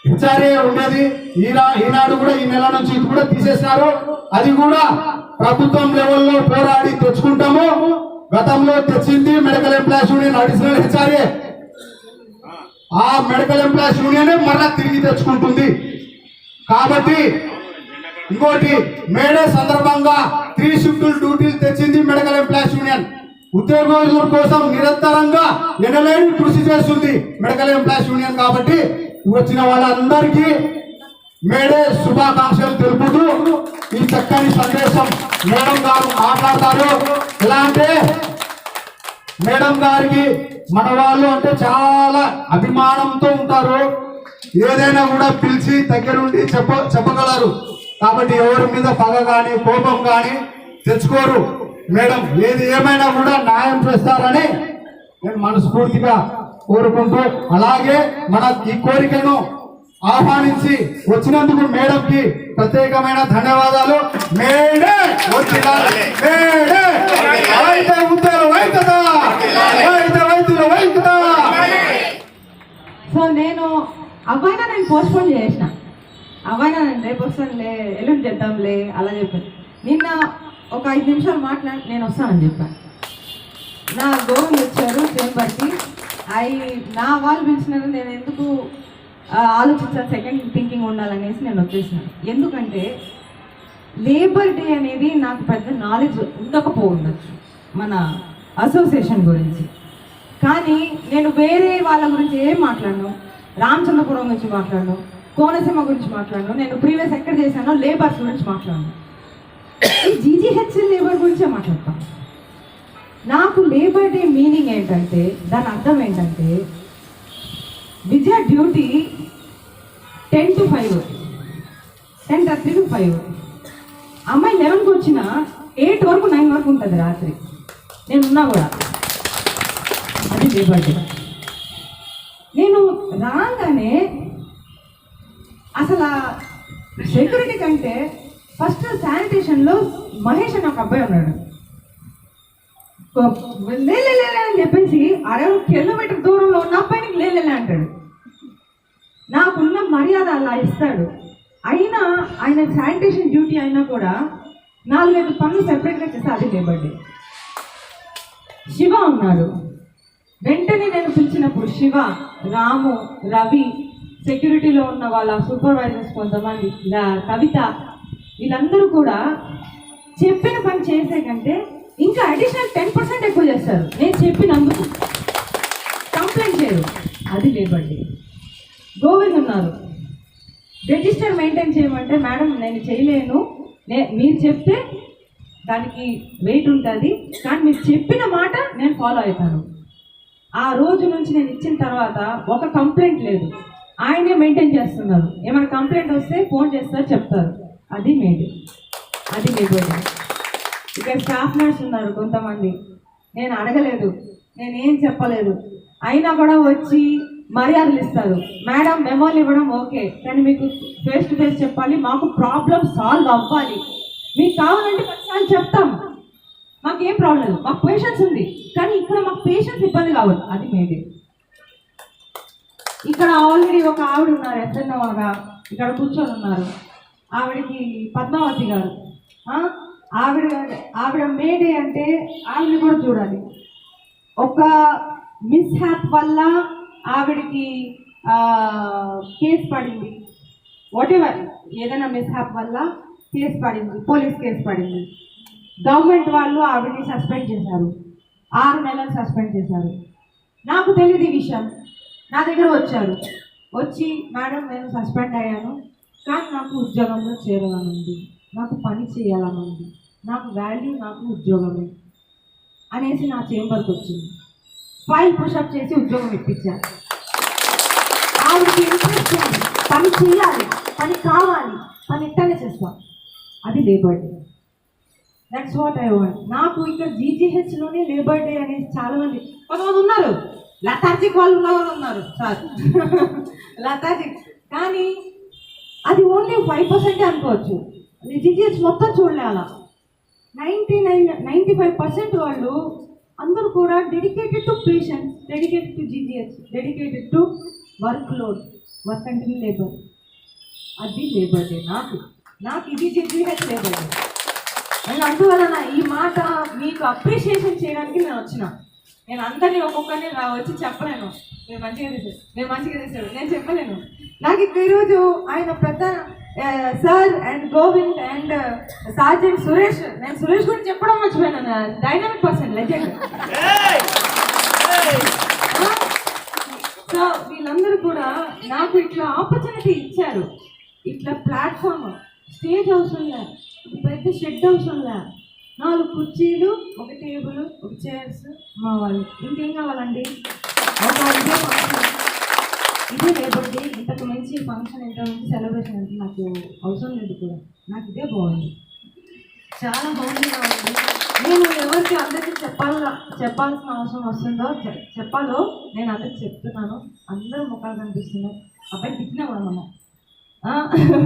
హెచ్ఆర్ఏ ఉండేది, ఈనాడు కూడా ఈ నెల నుంచి ఇది కూడా తీసేశారు. అది కూడా ప్రభుత్వం లెవెల్లో పోరాడి తెచ్చుకుంటాము. గతంలో తెచ్చింది medical employees union additional HRA. ఆ మెడికల్ ఎంప్లాయీస్ యూనియన్ మరలా తిరిగి తెచ్చుకుంటుంది. కాబట్టి ఇంకోటి, మేడే సందర్భంగా 3 షిఫ్టుల డ్యూటీలు తెచ్చింది మెడికల్ ఎంప్లాయీస్ యూనియన్. ఉద్యోగుల కోసం నిరంతరంగా ఎనలేని కృషి చేస్తుంది మెడికల్ ఎంప్లాయీస్ యూనియన్. కాబట్టి వచ్చిన వాళ్ళందరికీ మేడే శుభాకాంక్షలు తెలుపుతూ ఈ చక్కని సందేశం మేడం గారు మాట్లాడతారు. ఎలా అంటే మేడం గారికి మన వాళ్ళు అంటే చాలా అభిమానంతో ఉంటారు. ఏదైనా కూడా పిలిచి దగ్గరుండి చెప్పగలరు. కాబట్టి ఎవరి మీద పగ కానీ కోపం కానీ తెచ్చుకోరు. మేడం ఏది ఏమైనా కూడా న్యాయం చేస్తారని నేను మనస్ఫూర్తిగా కోరుకుంటూ, అలాగే మన ఈ కోరికను ఆహ్వానించి వచ్చినందుకు మేడంకి ప్రత్యేకమైన ధన్యవాదాలు. మేడే వైద్య ఉద్యోగుల వైద్యత, వైద్యుల వైద్యత. సో నేను అవ్వైనా నేను పోస్ట్పోన్ చేసిన, అవ్వైనా నేను రేపు వస్తానులే, ఎల్లుండి చేద్దాంలే అలా చెప్పాను. నిన్న ఒక 5 నిమిషాలు మాట్లాడి నేను వస్తానని చెప్పాను. నా గోవింద్ వచ్చారు చేపట్టి, నా వాళ్ళు పిలిచినారు. నేను ఎందుకు ఆలోచించాను, సెకండ్ థింకింగ్ ఉండాలనేసి నేను వచ్చేసినాను. ఎందుకంటే లేబర్ డే అనేది నాకు పెద్ద నాలెడ్జ్ ఉండకపోవచ్చు మన అసోసియేషన్ గురించి. కానీ నేను వేరే వాళ్ళ గురించి ఏం మాట్లాడను, రామచంద్రపురం గురించి మాట్లాడను, కోనసీమ గురించి మాట్లాడను, నేను ప్రీవియస్ ఎక్కడ చేశానో లేబర్స్ గురించి మాట్లాడను, ఈ జీజీహెచ్ఎల్ లేబర్ గురించే మాట్లాడతాను. నాకు లేబర్ డే మీనింగ్ ఏంటంటే, దాని అర్థం ఏంటంటే, విజయ డ్యూటీ 10 to 5, 10:30 to 5. అమ్మాయి 11కి వచ్చిన 8 వరకు 9 వరకు ఉంటుంది రాత్రి. నేను ఉన్నా కూడా అది లేబర్ డే. నేను రాగానే అసలు సెక్యూరిటీ కంటే ఫస్ట్ శానిటేషన్లో మహేష్ అని ఒక అబ్బాయి ఉన్నాడు. లేలే అని చెప్పేసి 60 కిలోమీటర్ దూరంలో ఉన్న అబ్బాయికి లేలే అంటాడు. నాకున్న మర్యాద అలా ఇస్తాడు. అయినా ఆయన శానిటేషన్ డ్యూటీ అయినా కూడా 4-5 పనులు సెపరేట్గా చేస్తే అది లేబర్ డే. శివ ఉన్నాడు. వెంటనే నేను పిలిచినప్పుడు శివ, రాము, రవి, సెక్యూరిటీలో ఉన్న వాళ్ళ సూపర్వైజర్స్ కొంతమంది, కవిత, వీళ్ళందరూ కూడా చెప్పిన పని చేసే కంటే ఇంకా అడిషనల్ 10% ఎక్కువ చేస్తారు. నేను చెప్పినందుకు కంప్లైంట్ చేయరు, అది లేబర్ డే. గోవింద్ ఉన్నారు. రిజిస్టర్ మెయింటైన్ చేయమంటే మేడం నేను చేయలేను, మీరు చెప్తే దానికి వెయిట్ ఉంటుంది, కానీ మీరు చెప్పిన మాట నేను ఫాలో అవుతాను. ఆ రోజు నుంచి నేను ఇచ్చిన తర్వాత ఒక కంప్లైంట్ లేదు, ఆయనే మెయింటైన్ చేస్తున్నారు. ఏమైనా కంప్లైంట్ వస్తే ఫోన్ చేస్తారు, చెప్తారు. అది మేడే, అది లేబర్ డే. ఇక్కడ స్టాఫ్ నర్స్ ఉన్నారు కొంతమంది, నేను అడగలేదు, నేనేం చెప్పలేదు, అయినా కూడా వచ్చి మర్యాదలు ఇస్తారు. మేడం మెమోలు ఇవ్వడం ఓకే, కానీ మీకు ఫేస్ టు ఫేస్ చెప్పాలి, మాకు ప్రాబ్లం సాల్వ్ అవ్వాలి. మీకు కావాలంటే 10 సార్లు చెప్తాం, మాకేం ప్రాబ్లం లేదు, మాకు పేషెన్స్ ఉంది. కానీ ఇక్కడ మాకు పేషెన్స్ ఇబ్బంది కావద్దు, అది మేడే. ఇక్కడ ఆల్రెడీ ఒక ఆవిడ ఉన్నారు, ఎస్ఎన్ఓగా ఇక్కడ కూర్చొని ఉన్నారు. ఆవిడకి పద్మావతి గారు, ఆవిడ మేడే అంటే ఆవిడని కూడా చూడాలి. ఒక మిస్ హ్యాప్ వల్ల ఆవిడకి కేసు పడింది, వాట్ ఎవర్, ఏదైనా మిస్ హ్యాప్ వల్ల కేసు పడింది, పోలీస్ కేసు పడింది. గవర్నమెంట్ వాళ్ళు ఆవిడని సస్పెండ్ చేశారు, 6 నెలలు సస్పెండ్ చేశారు. నాకు తెలియదు ఈ విషయం, నా దగ్గర వచ్చారు. వచ్చి మేడం నేను సస్పెండ్ అయ్యాను, కానీ నాకు ఉద్యోగంలో చేరాలని ఉంది, నాకు పని చేయాలని ఉంది, నాకు వాల్యూ నాకు ఉద్యోగమే అనేసి నా చేంబర్కి వచ్చింది. ఫైల్ పుషప్ చేసి ఉద్యోగం ఇప్పించాను. ఆవిడకి ఇంట్రెస్ట్ ఉంది, పని చేయాలి, పని కావాలి, పని ఇట్టనే చేస్తాం, అది labour day. That's what I want. నాకు ఇక్కడ జీజీహెచ్లోనే లేబర్ డే అనేది చాలామంది కొంతమంది ఉన్నారు, లతార్జిక్ వాళ్ళు ఉన్నారు సార్ లతార్జిక్, కానీ అది ఓన్లీ 5% అనుకోవచ్చు. జీజీహెచ్ మొత్తం చూడలే అలా. 95% వాళ్ళు అందరూ కూడా dedicated to patients, dedicated to GGH, dedicated to work load, work అంటే లేబర్. అది లేబర్ డే నాకు ఇది జీజీహెచ్ లేబర్ డే. నేను అందువలన ఈ మాట మీకు అప్రిషియేషన్ చేయడానికి నేను వచ్చిన. నేను అందరినీ ఒక్కొక్కరిని వచ్చి చెప్పలేను మీరు మంచిగా చేశారు, నేను చెప్పలేను. నాకు ఇక్కడ ఈరోజు ఆయన పెద్ద sir and Govind and sergeant Suresh, నేను సురేష్ గురించి చెప్పడం మర్చిపోయాను, డైనమిక్ పర్సన్, లెజెండ్. సో వీళ్ళందరూ కూడా నాకు ఇట్లా ఆపర్చునిటీ ఇచ్చారు. ఇట్లా ప్లాట్ఫామ్, స్టేజ్ అవసరంలే, పెద్ద షెడ్ అవసరంలే, 4 కుర్చీలు, ఒక టేబుల్, ఒక చైర్స్, మా వాళ్ళు ఇంకేం కావాలండి. ఇదే లేబర్ డే, ఇంతకు మించి ఫంక్షన్, ఇంతకు మించి సెలబ్రేషన్ అంటే నాకు అవసరం లేదు కూడా. నాకు ఇదే బాగుంది, చాలా బాగుందిగా ఉంది. నేను ఎవరికి అందరికీ చెప్పాల్సిన అవసరం వస్తుందో చెప్పాలో నేను అందరికి చెప్తున్నాను. అందరూ ముఖాలు కనిపిస్తున్నాయి, అబ్బాయి తిట్టినా కూడా మనం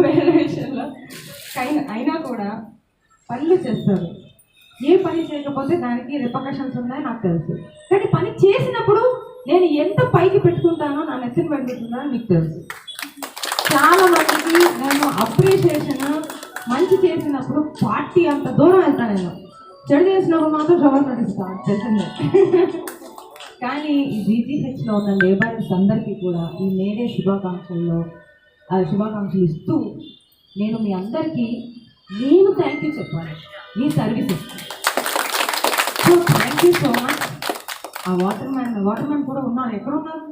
వేరే విషయంలో అయినా కూడా పనులు చేస్తారు. ఏ పని చేయకపోతే దానికి రిపర్కషన్స్ ఉన్నాయో నాకు తెలుసు, కానీ పని చేసినప్పుడు నేను ఎంత పైకి పెట్టుకుంటానో, నా నెత్తిని పెట్టుకుంటానో మీకు తెలుసు. చాలా మందికి నేను అప్రిషియేషన్ మంచి చేసినప్పుడు పార్టీ అంత దూరం వెళ్తాను, నేను చెడు చేసినప్పుడు మాత్రం షవర్ నడుస్తాను తెలిసిందే. కానీ ఈ జీజీహెచ్లో ఉన్న లేబర్స్ అందరికీ కూడా ఈ మేడే శుభాకాంక్షలు ఇస్తూ నేను మీ అందరికీ థ్యాంక్ యూ చెప్పాలి, మీ services. So thank you so much. ఆ వాటర్ మ్యాన్ కూడా ఉన్నారు, ఎక్కడ ఉన్నారు?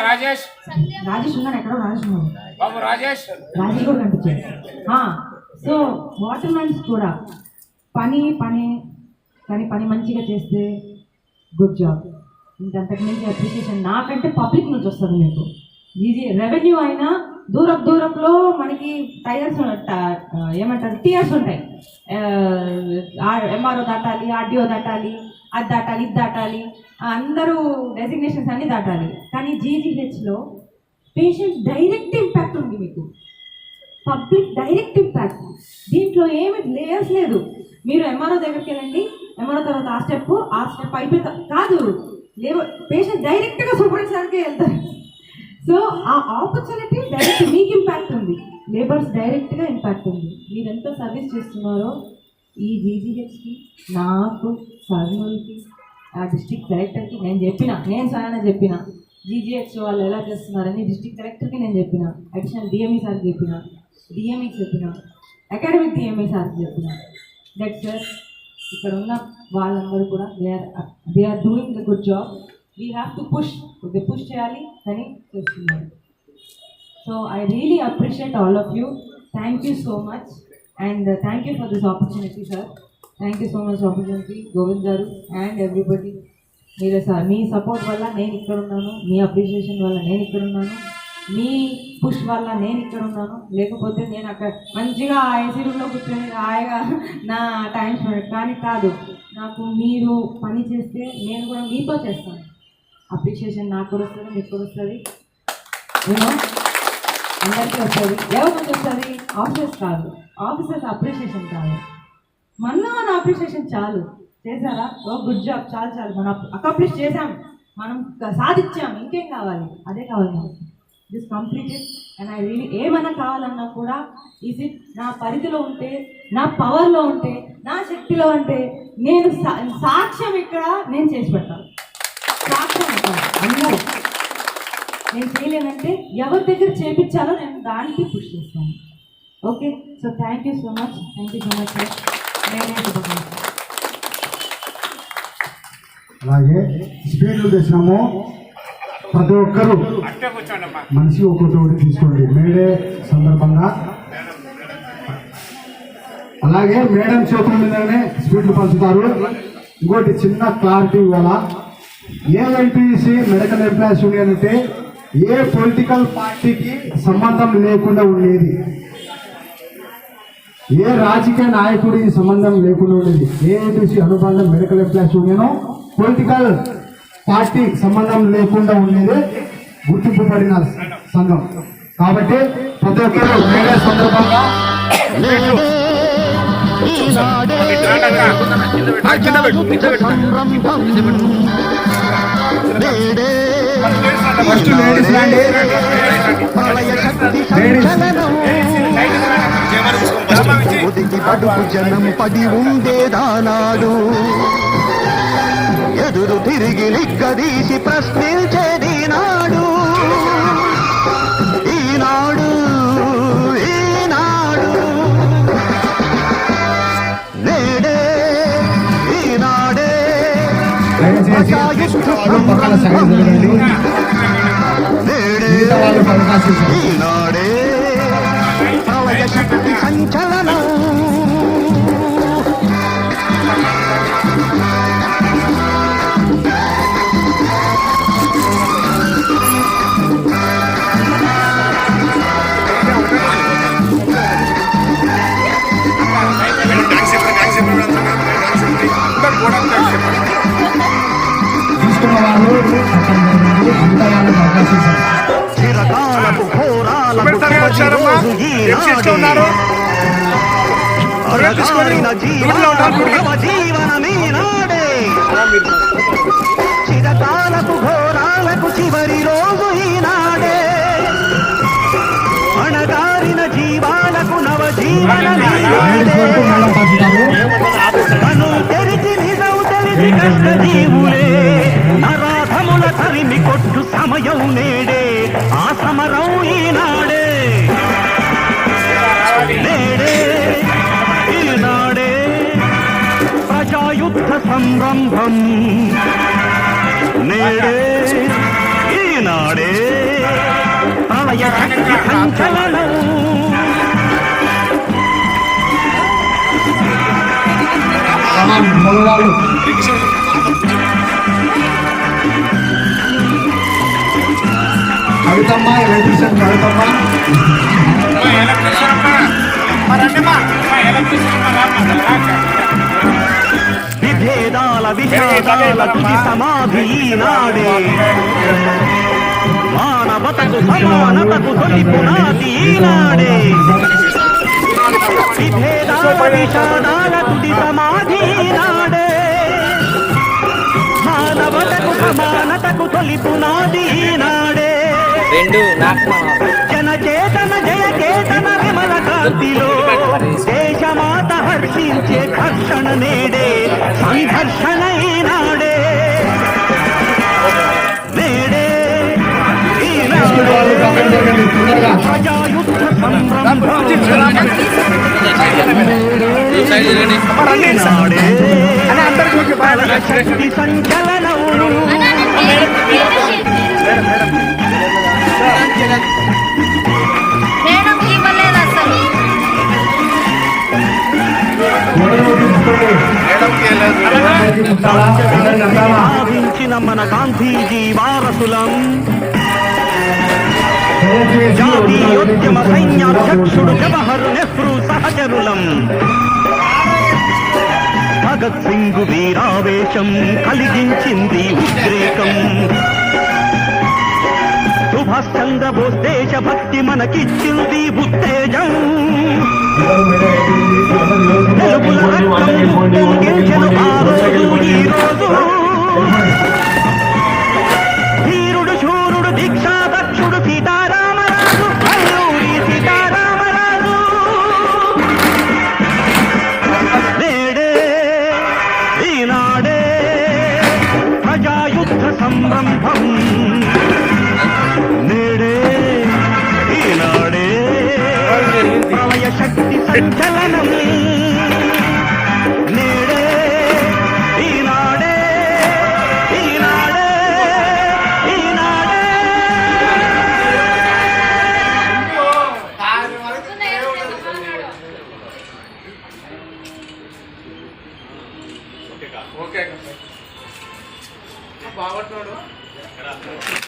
రాజేష్ ఉన్నారు, ఎక్కడో రాజేష్ కూడా కనిపించారు. సో వాటర్ మ్యాన్స్ కూడా పని కానీ పని మంచిగా చేస్తే గుడ్ జాబ్. ఇంకంతకు మించి అప్రిషియేషన్ నాకంటే పబ్లిక్ నుంచి వస్తుంది. మీకు ఈజీ రెవెన్యూ అయినా దూరంలో మనకి టైర్స్ ఏమంటారు టీయర్స్ ఉంటాయి, ఎంఆర్ఓ దాటాలి, ఆర్డీఓ దాటాలి, అది దాటాలి, ఇది దాటాలి, అందరూ డెసిగ్నేషన్స్ అన్నీ దాటాలి. కానీ జీజీహెచ్లో పేషెంట్ డైరెక్ట్ ఇంపాక్ట్ ఉంది, మీకు పబ్లిక్ డైరెక్ట్ ఇంపాక్ట్. దీంట్లో ఏమి లేయర్స్ లేదు. మీరు ఎంఆర్ఓ దగ్గరికి వెళ్ళండి, ఎంఆర్ఓ తర్వాత ఆ స్టెప్ అయిపోతా కాదు, పేషెంట్ డైరెక్ట్గా సూపర్వైజర్కే వెళ్తారు. సో ఆ ఆపర్చునిటీ డైరెక్ట్ మీకు ఇంపాక్ట్ ఉంది, లేబర్స్ డైరెక్ట్గా ఇంపాక్ట్ ఉంది. మీరు ఎంత సర్వీస్ చేస్తున్నారో ఈ జీజీహెచ్కి, నాకు, కర్నూలుకి, ఆ డిస్ట్రిక్ట్ కలెక్టర్కి నేను స్వయాన చెప్పిన జీజీహెచ్ వాళ్ళు ఎలా చేస్తున్నారని డిస్ట్రిక్ట్ కలెక్టర్కి నేను చెప్పిన, అడిషనల్ డిఎంఈ సార్కి చెప్పిన, డిఎంఈకి చెప్పిన, అకాడమిక్ డిఎంఈ సార్కి చెప్పిన. దట్ సార్ ఇక్కడ ఉన్న వాళ్ళందరూ కూడా they are doing the good job. We have to push చేయాలి కానీ చేస్తున్నారు. So I really appreciate all of you. Thank you so much and thank you for this opportunity sir. Thank you so much opportunity Govind గారు and everybody. మీరు sir మీ support వల్ల నేను ఇక్కడ ఉన్నాను, మీ అప్రిషియేషన్ వల్ల నేను ఇక్కడ ఉన్నాను, మీ పుష్ వల్ల నేను ఇక్కడ ఉన్నాను. లేకపోతే నేను అక్కడ మంచిగా ఏసీ రూమ్లో కూర్చొని హాయిగా నా టైం స్పెండ్ కానీ కాదు. నాకు మీరు పని చేస్తే నేను కూడా మీతో చేస్తాను. అప్రిషియేషన్ నాకు కూడా వస్తుంది, మీకు కూడా వస్తుంది, యూనో అందరికీ వస్తుంది. ఎవరికి వస్తుంది? ఆఫీసర్స్ కాదు, ఆఫీసర్స్ అప్రిషియేషన్ కాదు, మన అప్రిషియేషన్ చాలు. చేశారా? ఓ గుడ్ జాబ్, చాలు చాలు, మనం అకాంప్లిష్ చేసాం, మనం సాధించాం, ఇంకేం కావాలి? అదే కావాలి మనకి. This completed and I really ఏమైనా కావాలన్నా కూడా ఈజ్ ఇట్ నా పరిధిలో ఉంటే, నా పవర్లో ఉంటే, నా శక్తిలో ఉంటే నేను సాక్ష్యం ఇక్కడ నేను చేసి పెడతాను. సాక్ష్యం ఇక్కడ అందరూ నేను చేయలేనంటే ఎవరి దగ్గర చేయించాలో నేను దానికి పుష్ చేస్తాను. Okay, so thank you so much sir. నేనే శుభాకాంక్షలు. అలాగే స్పీడ్లు తెచ్చినాము, ప్రతి ఒక్కరు మనిషి ఒక్కొక్కటి తీసుకోండి మేడే సందర్భంగా. అలాగే మేడం చేతుల మీదనే స్పీడ్లు పంచుతారు. ఇంకోటి చిన్న క్లారిటీ ఇవాళ, ఏఐటీసీ మెడికల్ ఎంప్లాయీస్ యూనియన్ అంటే ఏ పొలిటికల్ పార్టీకి సంబంధం లేకుండా ఉండేది, ఏ రాజకీయ నాయకుడికి సంబంధం లేకుండా ఉండేది. ఏఐటీసీ అనుబంధం medical employees union political party సంబంధం లేకుండా ఉండేది గుర్తింపబడిన సంఘం. కాబట్టి ప్రతి ఒక్కరు మేడే సందర్భంగా ఫస్ట్ లేడీస్ రండి. పడుపు జనం పడి ఉండేదానాడు, ఎదురు తిరిగి నిగ్గదీసి ప్రశ్నించేది నాడు. ఈనాడు ఈనాడు నేడే ఈనాడే ఈనాడే ప్రళయ శక్తి సంచలనం. చిరకాలపు ఘోరాలకు జీవనమీనాడే, చిరకాలపు ఘోరాలకు చివరి రోజు ఈనాడే, అణగారిన జీవాలకు నవజీవనమీనాడే. కను తెరిచి నిజం తెలిసి కష్ట జీవులే నరాధముల తరిమి కొట్టు సమయం నేడే, ఆ సమరం ఈనాడే నేడే ఈనాడే ప్రజాయుద్ధ సంరంభం నేడే ఈనాడే ప్రళయ శక్తి సంచలనం. మగవాళ్ళు కవితమ్మ, ఎలక్ట్రీషియన్ కవితమ్మ, విభేదాల విషాదాల తుది సమాధి ఈనాడే, మానవతకు సమానతకు తొలి పునాది ఈనాడే, విభేదాల విషాదాల తుది సమాధి ఈనాడే, మానవతకు సమానతకు తొలి పునాది ఈనాడే. జనచేతన జయచేతన విమల కాంతిలో దేశమాత హర్షించే ఘర్షణ నేడే, సంఘర్షణ ఈనాడే నేడే ఈనాడే ప్రజాయుద్ధ సంరంభం ఈనాడే శక్తి సంచలనం. మేడం ఇవ్వలేదు అసలు. భావించిన మన గాంధీజీ వారసులం, జాతీయోద్యమ సైన్యాధ్యక్షుడు జవహర్ నెహ్రూ సహచరులం, భగత్ సింగ్ వీరావేశం కలిగించింది ఉద్రేకం. సుభాష్ చంద్రబోస్ దేశభక్తి మనకిచ్చింది ఉత్తేజం. తెలుగుల రక్తం పొంగించెను ఆ రోజు ఈ రోజు. ధీరుడు శూరుడు దీక్షాదక్షుడు సీతారామరాజు, అల్లూరి సీతారామరాజు. నేడే ఈనాడే ప్రజాయుద్ధ సంరంభం. నేడే ఈనాడే ప్రళయ శక్తి సంచలనం.